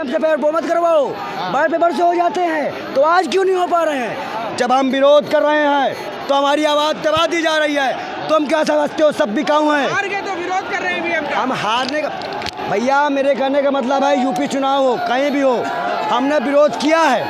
से पेपर मत करवाओ, बैलेट पेपर से हो जाते हैं तो आज क्यों नहीं हो पा रहे हैं? जब हम विरोध कर रहे हैं तो हमारी आवाज़ दबा दी जा रही है। तुम क्या समझते हो सब बिकाऊ हैं? हार गए तो विरोध कर रहे हैं ईवीएम का। हम हारने का भैया, मेरे कहने का मतलब है यूपी चुनाव हो कहीं भी हो, हमने विरोध किया है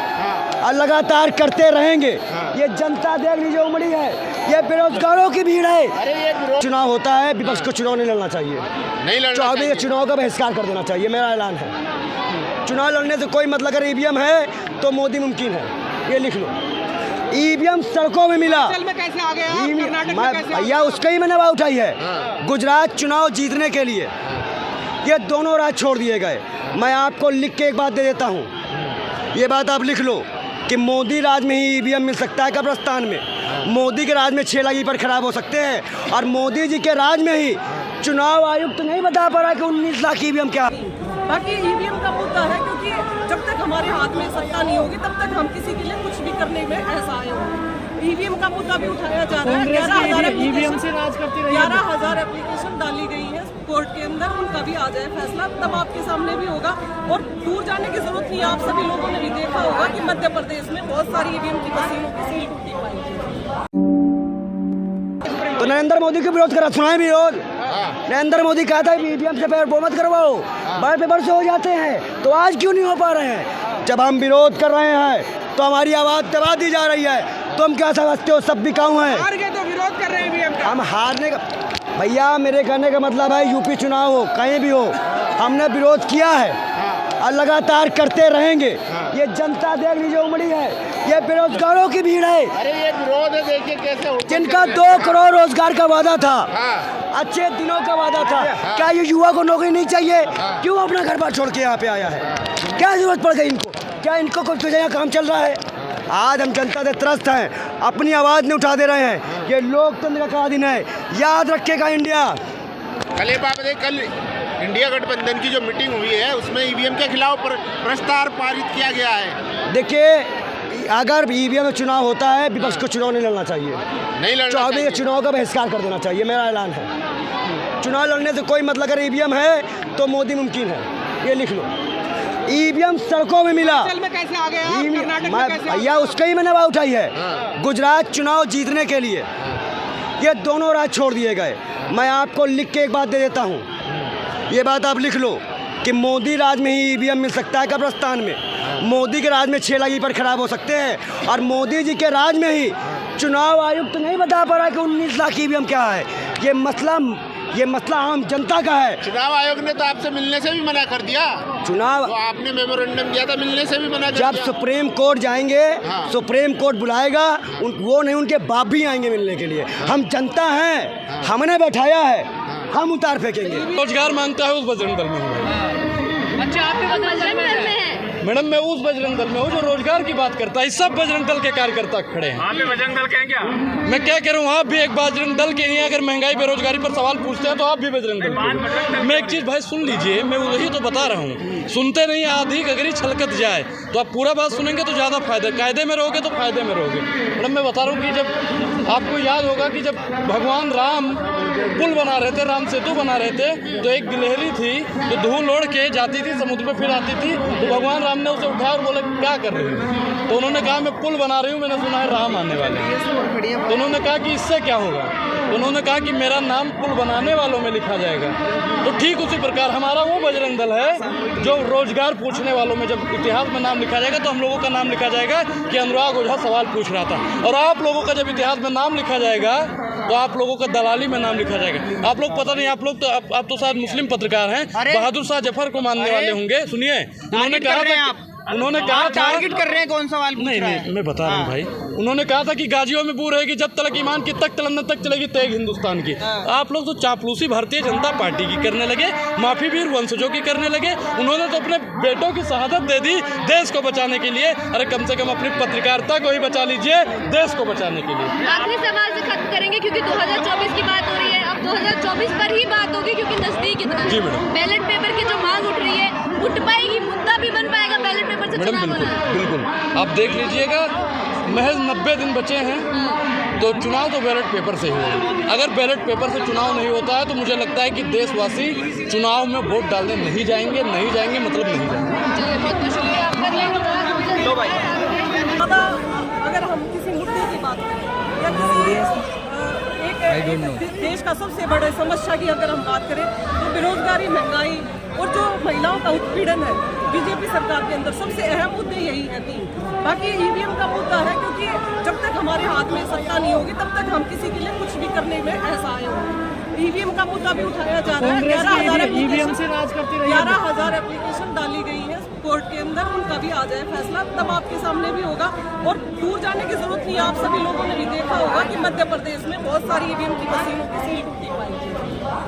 और लगातार करते रहेंगे। ये जनता देख लीजिए उमड़ी है, ये बेरोजगारों की भीड़ है। चुनाव होता है, विपक्ष को चुनाव नहीं लड़ना चाहिए, नहीं लड़ना चाहिए। चुनाव का बहिष्कार कर देना चाहिए, मेरा ऐलान है। चुनाव लड़ने से कोई मतलब, अगर ईवीएम है तो मोदी मुमकिन है, ये लिख लो। ईवीएम सड़कों में मिला, में कैसे आ गए आप? कर्नाटक में कैसे भैया उसका ही मैंने आवाज़ उठाई है। गुजरात चुनाव जीतने के लिए ये दोनों राज्य छोड़ दिए गए। मैं आपको लिख के एक बात दे देता हूँ, ये बात आप लिख लो कि मोदी राज में ही ईवीएम मिल सकता है कब्रिस्तान में। मोदी के राज में 6 लाख पर खराब हो सकते हैं और मोदी जी के राज में ही चुनाव आयुक्त तो नहीं बता पा रहा कि 19 लाख ईवीएम क्या। बाकी ईवीएम का मुद्दा है, क्योंकि जब तक हमारे हाथ में सत्ता नहीं होगी तब तक हम किसी के लिए कुछ भी करने में ऐसा आए होंगे। ईवीएम का मुद्दा भी उठाया जा रहा है। 11,000 एप्लीकेशन डाली गई है कोर्ट के अंदर, उनका भी आ जाए फैसला तब आपके सामने भी होगा। और दूर जाने की जरूरत नहीं है, आप सभी लोगों ने भी देखा होगा कि मध्य प्रदेश में बहुत सारी ईवीएम की मशीनों की सील टूटी पाई है। तो नरेंद्र मोदी का विरोध करा, सुनाए विरोध। नरेंद्र मोदी कहा था ईवीएम से पेपर मत करवाओ, बैलेट पेपर से हो जाते हैं तो आज क्यों नहीं हो पा रहे हैं? जब हम विरोध कर रहे हैं तो हमारी आवाज़ दबा दी जा रही है। तुम क्या समझते हो सब बिकाऊ हैं? हार गए तो विरोध कर रहे हैं ईवीएम का। हम हारने का भैया, मेरे कहने का मतलब है यूपी चुनाव हो कहीं भी हो, हमने विरोध किया है और लगातार करते रहेंगे। ये जनता देख लीजिए उमड़ी है, ये बेरोजगारों की भीड़ है। अरे ये विरोध है, देखिए कैसे जिनका 2 करोड़ रोजगार का वादा था, अच्छे दिनों का वादा था, क्या ये युवा को नौकरी नहीं चाहिए? क्यों अपना घर बार छोड़ के यहाँ पे आया है? क्या जरूरत पड़ गई इनको? क्या इनको कुछ जगह काम चल रहा है? आज हम जनता से त्रस्त हैं, अपनी आवाज़ नहीं उठा दे रहे हैं। ये लोकतंत्र का दिन है, याद रखेगा इंडिया। कल इंडिया गठबंधन की जो मीटिंग हुई है उसमें ईवीएम के खिलाफ प्रस्ताव पारित किया गया है। देखिए, अगर ईवीएम में चुनाव होता है, विपक्ष को चुनाव नहीं लड़ना चाहिए, नहीं लड़ना चाहिए। चुनाव का बहिष्कार कर देना चाहिए, मेरा ऐलान है। चुनाव लड़ने से कोई मतलब, अगर ईवीएम है तो मोदी मुमकिन है, ये लिख लो। ईवीएम सड़कों में मिला, में कैसे आ गए आप? कर्नाटक में कैसे भैया उसका ही मैंने आवाज़ उठाई है। गुजरात चुनाव जीतने के लिए ये दोनों राज्य छोड़ दिए गए। मैं आपको लिख के एक बात दे देता हूँ, ये बात आप लिख लो कि मोदी राज में ही ईवीएम मिल सकता है कब्रिस्तान में। मोदी के राज में 6 लाख पर खराब हो सकते हैं और मोदी जी के राज में ही चुनाव आयुक्त तो नहीं बता पा रहा कि 19 लाख ईवीएम क्या है। ये मसला आम जनता का है। चुनाव आयोग ने तो आपसे मिलने से भी मना कर दिया। चुनाव तो आपने मेमोरेंडम दिया था, मिलने से भी मना कर दिया। जब सुप्रीम कोर्ट जाएंगे, सुप्रीम कोर्ट बुलाएगा, वो नहीं उनके बाप भी आएंगे मिलने के लिए। हम जनता हैं, हमने बैठाया है, हम उतार फेंकेंगे। रोजगार मांगता है उस बजरंग दल में हूँ। अच्छा, आप भी बजरंग दल में हैं? मैडम मैं उस बजरंग दल में हूँ जो रोजगार की बात करता है। सब बजरंग दल के कार्यकर्ता खड़े हैं। आप भी बजरंग दल के हैं क्या? मैं क्या कह रहा हूँ, आप भी एक बजरंग दल के हैं। अगर महंगाई बेरोजगारी पर सवाल पूछते हैं तो आप भी बजरंग दल के हैं। मैं एक चीज़ भाई सुन लीजिए, मैं वही तो बता रहा हूँ। सुनते नहीं, आधी गगरी छलकत जाए, तो आप पूरा बात सुनेंगे तो ज़्यादा फायदा। कायदे में रहोगे तो फायदे में रहोगे। मैडम मैं बता रहा हूँ कि जब आपको याद होगा कि जब भगवान राम पुल बना रहे थे, राम सेतु बना रहे थे, तो एक गिलहरी थी जो धूल ओढ़ के जाती थी, समुद्र पे फिर आती थी। तो भगवान राम ने उसे उठाया और बोले क्या कर रहे हो? तो उन्होंने कहा मैं पुल बना रही हूँ, मैंने सुना है राम आने वाले हैं। तो उन्होंने कहा कि इससे क्या होगा? तो उन्होंने कहा कि मेरा नाम पुल बनाने वालों में लिखा जाएगा। तो ठीक उसी प्रकार हमारा वो बजरंग दल है जो रोजगार पूछने वालों में जब इतिहास में नाम लिखा जाएगा तो हम लोगों का नाम लिखा जाएगा कि अनुराग ओझा सवाल पूछ रहा था। और आप लोगों का जब इतिहास में नाम लिखा जाएगा तो आप लोगों का दलाली में नाम लिखा जाएगा। आप लोग पता नहीं, आप लोग तो आप तो शायद मुस्लिम पत्रकार हैं, बहादुर शाह जफर को मानने वाले होंगे। सुनिए, उन्होंने कहा था टारगेट कर रहे हैं, कौन सवाल पूछ रहे हैं? नहीं मैं बता रहा हूँ भाई। उन्होंने कहा था कि गाजियों में बू रहेगी जब तक ईमान की, तक तलन्नत तक चलेगी तेग हिंदुस्तान की। आप लोग तो चापलूसी भारतीय जनता पार्टी की करने लगे, माफी वीर वंशजों की करने लगे। उन्होंने तो अपने बेटों की शहादत दे दी देश को बचाने के लिए। अरे कम से कम अपनी पत्रकारिता को ही बचा लीजिए देश को बचाने के लिए। आखिरी सवाल से खत्म करेंगे क्योंकि 2024 की बात हो रही है। अब 2024 पर ही बात होगी क्योंकि नजदीक इतना है। जी मैडम। बैलेट पेपर की जो मांग उठ रही है उठ पाएगी, मुद्दा भी बन पाएगा बैलेट पेपर से मैडम चुनाव बिल्कुल होना। बिल्कुल, आप देख लीजिएगा, महज 90 दिन बचे हैं। तो चुनाव तो बैलेट पेपर से ही होगा। अगर बैलेट पेपर से चुनाव नहीं होता है तो मुझे लगता है कि देशवासी चुनाव में वोट डालने नहीं जाएंगे मतलब नहीं जाएंगे। बहुत कुछ शुक्रिया आपका। ज़्यादा अगर हम किसी मुद्दे की बात करें या किसी एक देश का सबसे बड़ा समस्या की अगर हम बात करें तो बेरोजगारी, महंगाई और जो महिलाओं का उत्पीड़न है बीजेपी सरकार के अंदर सबसे अहम मुद्दे यही है तीन। बाकी ईवीएम का मुद्दा है क्योंकि जब तक हमारे हाथ में सत्ता नहीं होगी तब तक हम किसी के लिए कुछ भी करने में असहाय होंगे। ईवीएम का मुद्दा भी उठाया जा रहा है। 11,000 एप्लीकेशन डाली गई है कोर्ट के अंदर, उनका भी आ जाए फैसला तब आपके सामने भी होगा। और दूर जाने की जरूरत नहीं, आप सभी लोगों ने भी देखा होगा कि मध्य प्रदेश में बहुत सारी ईवीएम की मशीनों की सील टूटी पाई।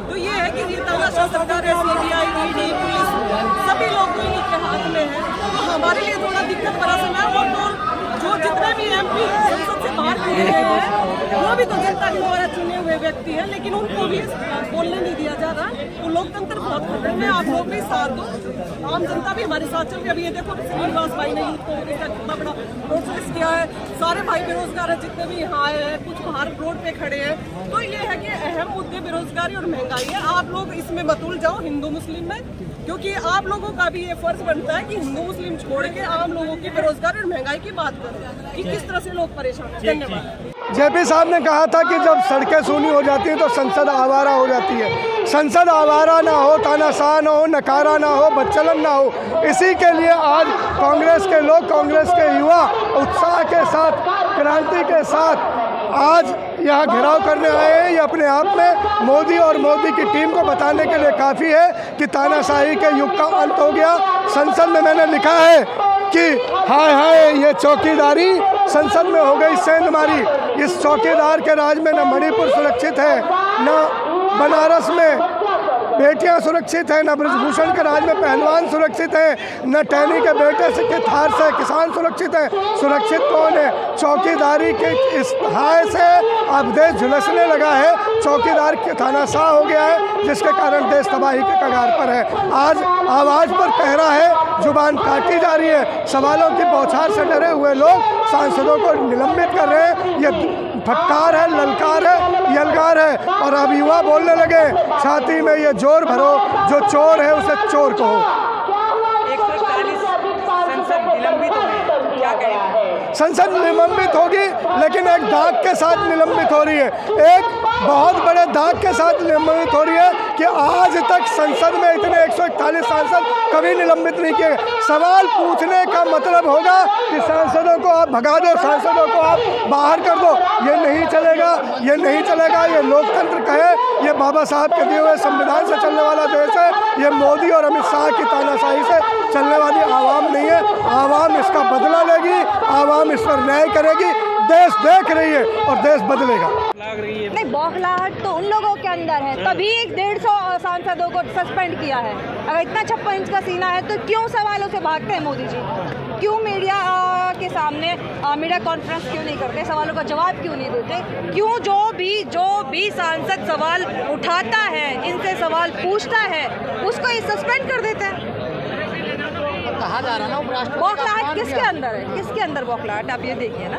तो ये है कि ये तानाशाह सरकार है, CBI, ED, पुलिस सभी लोग तो इन्हीं के हाथ में है। तो हमारे लिए थोड़ा दिक्कत भरा समय है। और तो जो जितने भी MP संसद से बाहर चुने गए हैं वो भी तो जनता के द्वारा चुने हुए व्यक्ति हैं, लेकिन उनको भी बोलने नहीं दिया जा रहा। तो लोकतंत्र बहुत खतरे में, आप लोग भी साथ दो, आम जनता भी हमारे साथ चल रही है। अभी ये देखो श्रीनिवास भाई ने यूथ कांग्रेस का कितना बड़ा प्रोटेस्ट किया है। सारे भाई बेरोजगार है जितने भी यहाँ आए हैं, कुछ बाहर रोड पे खड़े हैं। तो ये है कि अहम मुद्दे बेरोजगारी और महंगाई है। आप लोग इसमें मत उलझाओ हिंदू मुस्लिम में, क्योंकि आप लोगों का भी ये फर्ज बनता है कि हिंदू मुस्लिम छोड़ के आम लोगों की बेरोजगारी और महंगाई की बात करें कि किस तरह से लोग परेशान हैं। धन्यवाद। जेपी साहब ने कहा था कि जब सड़कें सूनी हो जाती हैं तो संसद आवारा हो जाती है। संसद आवारा ना हो, तानाशाह ना हो, नकारा ना हो, बदचलन ना हो। इसी के लिए आज कांग्रेस के लोग, कांग्रेस के युवा उत्साह के साथ, क्रांति के साथ आज यहाँ घेराव करने आए हैं। ये अपने आप में मोदी और मोदी की टीम को बताने के लिए काफ़ी है कि तानाशाही के युग का अंत हो गया। संसद में मैंने लिखा है कि हाय हाय ये चौकीदारी संसद में हो गई सेंधमारी। इस चौकीदार के राज में न मणिपुर सुरक्षित है, न बनारस में बेटियां सुरक्षित हैं, न ब्रजभूषण के राज में पहलवान सुरक्षित हैं, न टैनी के बेटे से के थार से किसान सुरक्षित है। सुरक्षित कौन है? चौकीदारी के इस हाय से अब देश झुलसने लगा है। चौकीदार के तानाशाह हो गया है, जिसके कारण देश तबाही के कगार पर है। आज आवाज़ पर पहरा है, जुबान काटी जा रही है। सवालों की बौछार से डरे हुए लोग सांसदों को निलंबित कर रहे हैं। ये फटकार है, ललकार है, यलगार है। और अब युवा बोलने लगे, छाती में ये जोर भरो, जो चोर है उसे चोर कहो। 140 संसद निलंबित हो गए, क्या कहेंगे? संसद निलंबित होगी, लेकिन एक दाग के साथ निलंबित हो रही है। एक बहुत बड़े दाग के साथ निलंबित हो रही है कि आज तक संसद में इतने 141 सांसद कभी निलंबित नहीं किए। सवाल पूछने का मतलब होगा कि सांसदों को आप भगा दो, सांसदों को आप बाहर कर दो। ये नहीं चलेगा, ये नहीं चलेगा। ये लोकतंत्र कहे, ये बाबा साहब के दिए हुए संविधान से चलने वाला देश है। ये मोदी और अमित शाह की तानाशाही से चलने वाली आवाम नहीं है। आवाम इसका बदला लेगी, आवाम इस पर न्याय करेगी। देश देख रही है और देश बदलेगा। नहीं, बौखलाहट तो उन लोगों के अंदर है, तभी 150 सांसदों को सस्पेंड किया है। अगर इतना 56 इंच का सीना है तो क्यों सवालों से भागते हैं मोदी जी? क्यों मीडिया के सामने मीडिया कॉन्फ्रेंस क्यों नहीं करते? सवालों का जवाब क्यों नहीं देते? क्यों जो भी सांसद सवाल उठाता है, इनसे सवाल पूछता है, उसको ये सस्पेंड कर देते हैं? कहा जा रहा ना, बौखलाहट किसके अंदर है? किसके अंदर बौखलाहट? आप ये देखिए ना,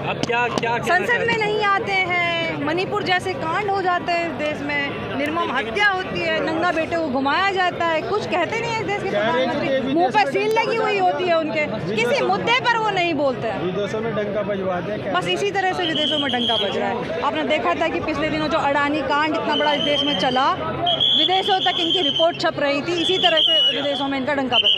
अब क्या संसद में नहीं आते हैं, मणिपुर जैसे कांड हो जाते हैं देश में, निर्मम हत्या होती है, नंगा बेटे को घुमाया जाता है, कुछ कहते नहीं है देश के प्रधानमंत्री। मुंह पर सील लगी हुई होती है उनके, किसी मुद्दे पर वो नहीं बोलते हैं। विदेशों में डंका बजवाते हैं। बस इसी तरह से विदेशों में डंका बज रहा है। आपने देखा था कि पिछले दिनों जो अडानी कांड इतना बड़ा इस देश में चला, विदेशों तक इनकी रिपोर्ट छप रही थी, इसी तरह से विदेशों में इनका डंका बज